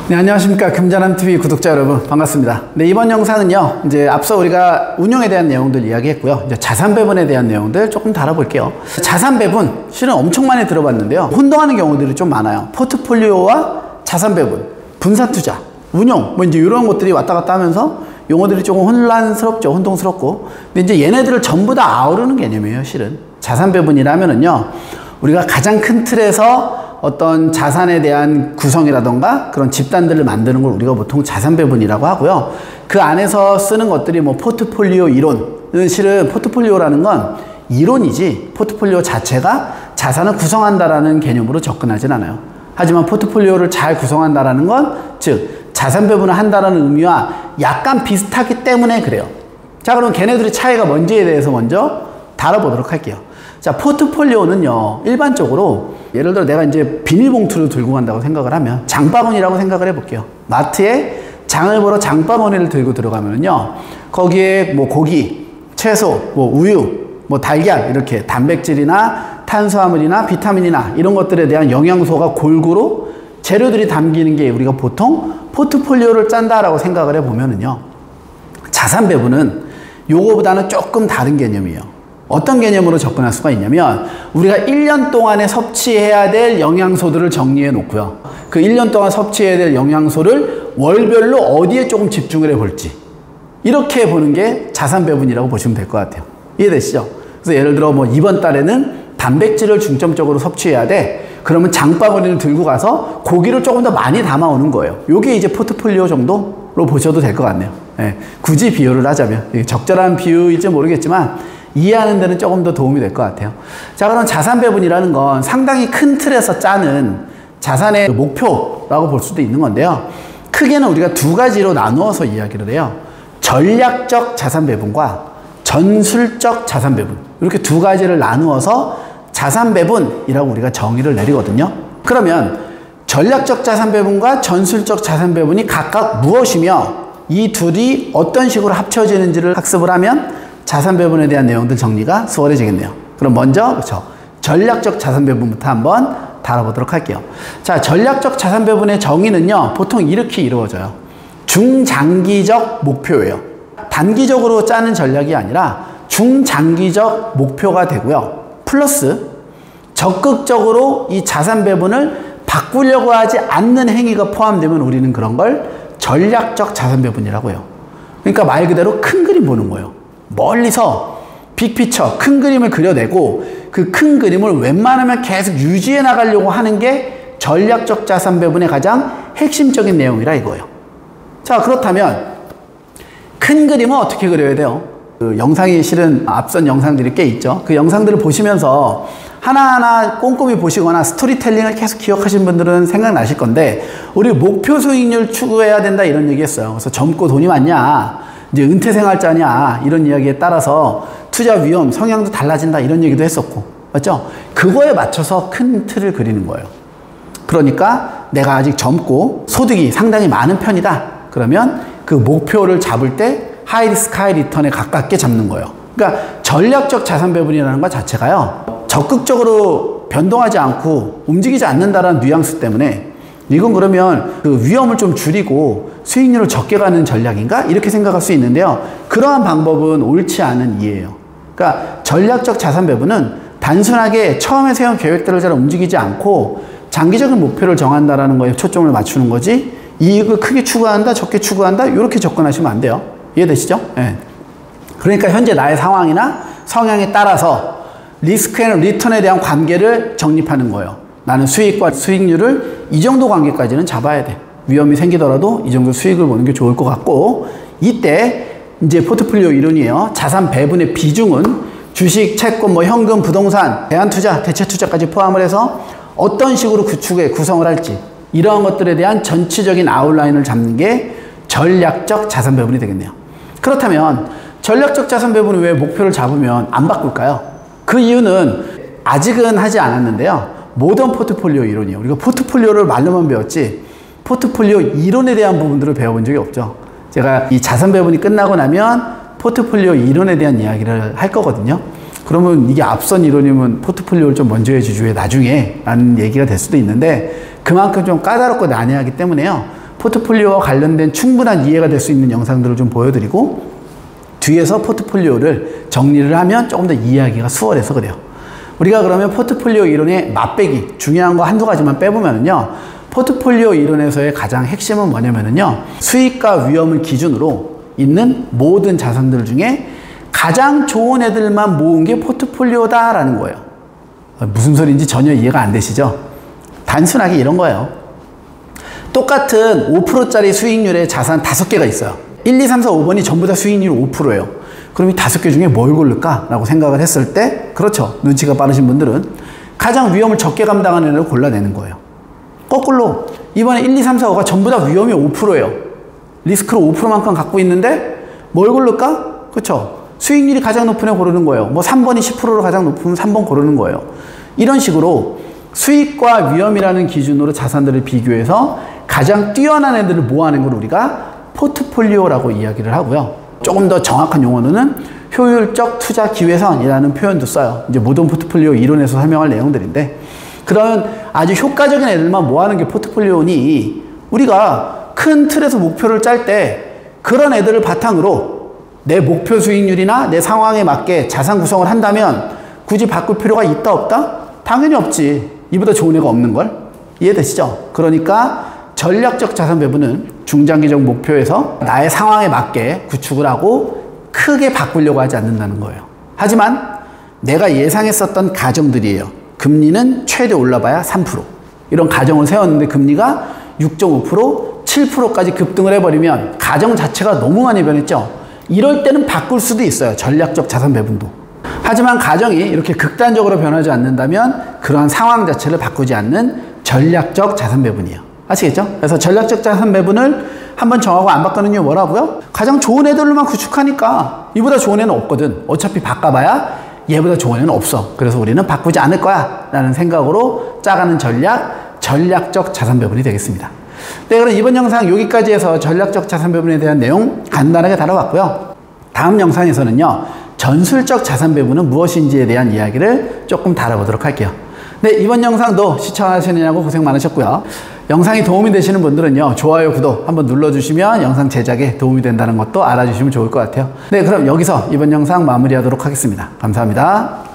네, 안녕하십니까. 금전함TV 구독자 여러분, 반갑습니다. 네, 이번 영상은요, 이제 앞서 우리가 운용에 대한 내용들 이야기했고요. 이제 자산 배분에 대한 내용들 조금 다뤄볼게요. 자산 배분, 실은 엄청 많이 들어봤는데요. 혼동하는 경우들이 좀 많아요. 포트폴리오와 자산 배분, 분산 투자, 운용, 뭐 이제 이런 것들이 왔다 갔다 하면서 용어들이 조금 혼란스럽죠. 혼동스럽고. 근데 이제 얘네들을 전부 다 아우르는 개념이에요, 실은. 자산 배분이라면은요, 우리가 가장 큰 틀에서 어떤 자산에 대한 구성이라던가 그런 집단들을 만드는 걸 우리가 보통 자산 배분이라고 하고요. 그 안에서 쓰는 것들이 뭐 포트폴리오 이론은 실은 포트폴리오라는 건 이론이지 포트폴리오 자체가 자산을 구성한다라는 개념으로 접근하진 않아요. 하지만 포트폴리오를 잘 구성한다라는 건 즉 자산 배분을 한다라는 의미와 약간 비슷하기 때문에 그래요. 자, 그럼 걔네들의 차이가 뭔지에 대해서 먼저 다뤄보도록 할게요. 자, 포트폴리오는요, 일반적으로 예를 들어 내가 이제 비닐봉투를 들고 간다고 생각을 하면 장바구니라고 생각을 해볼게요. 마트에 장을 보러 장바구니를 들고 들어가면요, 거기에 뭐 고기, 채소, 뭐 우유, 뭐 달걀, 이렇게 단백질이나 탄수화물이나 비타민이나 이런 것들에 대한 영양소가 골고루 재료들이 담기는 게 우리가 보통 포트폴리오를 짠다라고 생각을 해보면은요, 자산 배분은 요거보다는 조금 다른 개념이에요. 어떤 개념으로 접근할 수가 있냐면, 우리가 1년 동안에 섭취해야 될 영양소들을 정리해 놓고요, 그 1년 동안 섭취해야 될 영양소를 월별로 어디에 조금 집중을 해 볼지, 이렇게 보는 게 자산 배분이라고 보시면 될 것 같아요. 이해되시죠? 그래서 예를 들어 뭐 이번 달에는 단백질을 중점적으로 섭취해야 돼. 그러면 장바구니를 들고 가서 고기를 조금 더 많이 담아오는 거예요. 요게 이제 포트폴리오 정도로 보셔도 될 것 같네요. 예, 굳이 비유를 하자면. 적절한 비유일지 모르겠지만 이해하는 데는 조금 더 도움이 될 것 같아요. 자, 그럼 자산 배분이라는 건 상당히 큰 틀에서 짜는 자산의 목표라고 볼 수도 있는 건데요. 크게는 우리가 두 가지로 나누어서 이야기를 해요. 전략적 자산 배분과 전술적 자산 배분. 이렇게 두 가지를 나누어서 자산 배분이라고 우리가 정의를 내리거든요. 그러면 전략적 자산 배분과 전술적 자산 배분이 각각 무엇이며 이 둘이 어떤 식으로 합쳐지는지를 학습을 하면 자산 배분에 대한 내용들 정리가 수월해지겠네요. 그럼 먼저 그렇죠, 전략적 자산 배분부터 한번 다뤄보도록 할게요. 자, 전략적 자산 배분의 정의는요, 보통 이렇게 이루어져요. 중장기적 목표예요. 단기적으로 짜는 전략이 아니라 중장기적 목표가 되고요. 플러스 적극적으로 이 자산 배분을 바꾸려고 하지 않는 행위가 포함되면 우리는 그런 걸 전략적 자산 배분이라고 해요. 그러니까 말 그대로 큰 그림 보는 거예요. 멀리서 빅피처, 큰 그림을 그려내고 그 큰 그림을 웬만하면 계속 유지해 나가려고 하는 게 전략적 자산 배분의 가장 핵심적인 내용이라 이거예요. 자, 그렇다면 큰 그림은 어떻게 그려야 돼요? 그 영상이 실은 앞선 영상들이 꽤 있죠. 그 영상들을 보시면서 하나하나 꼼꼼히 보시거나 스토리텔링을 계속 기억하신 분들은 생각나실 건데, 우리 목표 수익률 추구해야 된다 이런 얘기 했어요. 그래서 젊고 돈이 많냐, 이제 은퇴생활자냐, 이런 이야기에 따라서 투자 위험, 성향도 달라진다 이런 얘기도 했었고, 맞죠? 그거에 맞춰서 큰 틀을 그리는 거예요. 그러니까 내가 아직 젊고 소득이 상당히 많은 편이다. 그러면 그 목표를 잡을 때 하이 리스크 하이 리턴에 가깝게 잡는 거예요. 그러니까 전략적 자산 배분이라는 것 자체가요, 적극적으로 변동하지 않고 움직이지 않는다라는 뉘앙스 때문에 이건 그러면 그 위험을 좀 줄이고 수익률을 적게 가는 전략인가? 이렇게 생각할 수 있는데요. 그러한 방법은 옳지 않은 이해예요. 그러니까 전략적 자산 배분은 단순하게 처음에 세운 계획대로 잘 움직이지 않고 장기적인 목표를 정한다라는 거에 초점을 맞추는 거지, 이익을 크게 추구한다, 적게 추구한다, 이렇게 접근하시면 안 돼요. 이해되시죠? 네. 그러니까 현재 나의 상황이나 성향에 따라서 리스크 앤 리턴에 대한 관계를 정립하는 거예요. 나는 수익과 수익률을 이 정도 관계까지는 잡아야 돼. 위험이 생기더라도 이 정도 수익을 보는 게 좋을 것 같고, 이때 이제 포트폴리오 이론이에요. 자산 배분의 비중은 주식, 채권, 뭐 현금, 부동산, 대안투자, 대체투자까지 포함을 해서 어떤 식으로 구성을 할지, 이러한 것들에 대한 전체적인 아웃라인을 잡는 게 전략적 자산 배분이 되겠네요. 그렇다면 전략적 자산 배분이 왜 목표를 잡으면 안 바꿀까요? 그 이유는 아직은 하지 않았는데요. 모던 포트폴리오 이론이에요. 우리가 포트폴리오를 말로만 배웠지 포트폴리오 이론에 대한 부분들을 배워본 적이 없죠. 제가 이 자산 배분이 끝나고 나면 포트폴리오 이론에 대한 이야기를 할 거거든요. 그러면 이게 앞선 이론이면 포트폴리오를 좀 먼저 해주지 왜 나중에 라는 얘기가 될 수도 있는데, 그만큼 좀 까다롭고 난해하기 때문에요. 포트폴리오와 관련된 충분한 이해가 될 수 있는 영상들을 좀 보여드리고 뒤에서 포트폴리오를 정리를 하면 조금 더 이해하기가 수월해서 그래요. 우리가 그러면 포트폴리오 이론의 맛배기, 중요한 거 한두 가지만 빼보면은요, 포트폴리오 이론에서의 가장 핵심은 뭐냐면은요, 수익과 위험을 기준으로 있는 모든 자산들 중에 가장 좋은 애들만 모은 게 포트폴리오다라는 거예요. 무슨 소리인지 전혀 이해가 안 되시죠? 단순하게 이런 거예요. 똑같은 5%짜리 수익률의 자산 5개가 있어요. 1, 2, 3, 4, 5번이 전부 다 수익률 5%예요. 그럼 이 5개 중에 뭘 고를까? 라고 생각을 했을 때, 그렇죠. 눈치가 빠르신 분들은 가장 위험을 적게 감당하는 애를 골라내는 거예요. 거꾸로 이번에 1, 2, 3, 4, 5가 전부 다 위험이 5%예요. 리스크를 5%만큼 갖고 있는데 뭘 고를까? 그렇죠. 수익률이 가장 높은 애 고르는 거예요. 뭐 3번이 10%로 가장 높으면 3번 고르는 거예요. 이런 식으로 수익과 위험이라는 기준으로 자산들을 비교해서 가장 뛰어난 애들을 모아낸 걸 우리가 포트폴리오라고 이야기를 하고요. 조금 더 정확한 용어로는 효율적 투자 기회선이라는 표현도 써요. 이제 모든 포트폴리오 이론에서 설명할 내용들인데, 그런 아주 효과적인 애들만 모아놓은 게 포트폴리오니, 우리가 큰 틀에서 목표를 짤 때 그런 애들을 바탕으로 내 목표 수익률이나 내 상황에 맞게 자산 구성을 한다면 굳이 바꿀 필요가 있다 없다? 당연히 없지. 이보다 좋은 애가 없는 걸. 이해되시죠? 그러니까 전략적 자산 배분은 중장기적 목표에서 나의 상황에 맞게 구축을 하고 크게 바꾸려고 하지 않는다는 거예요. 하지만 내가 예상했었던 가정들이에요. 금리는 최대 올라봐야 3%. 이런 가정을 세웠는데 금리가 6.5%, 7%까지 급등을 해버리면 가정 자체가 너무 많이 변했죠. 이럴 때는 바꿀 수도 있어요. 전략적 자산 배분도. 하지만 가정이 이렇게 극단적으로 변하지 않는다면 그러한 상황 자체를 바꾸지 않는 전략적 자산 배분이에요. 아시겠죠? 그래서 전략적 자산 배분을 한번 정하고 안 바꾸는 이유 뭐라고요? 가장 좋은 애들로만 구축하니까. 이보다 좋은 애는 없거든. 어차피 바꿔봐야 얘보다 좋은 애는 없어. 그래서 우리는 바꾸지 않을 거야 라는 생각으로 짜가는 전략적 자산 배분이 되겠습니다. 네, 그럼 이번 영상 여기까지 해서 전략적 자산 배분에 대한 내용 간단하게 다뤄봤고요. 다음 영상에서는요, 전술적 자산 배분은 무엇인지에 대한 이야기를 조금 다뤄보도록 할게요. 네, 이번 영상도 시청하시느냐고 고생 많으셨고요. 영상이 도움이 되시는 분들은요, 좋아요, 구독 한번 눌러주시면 영상 제작에 도움이 된다는 것도 알아주시면 좋을 것 같아요. 네, 그럼 여기서 이번 영상 마무리하도록 하겠습니다. 감사합니다.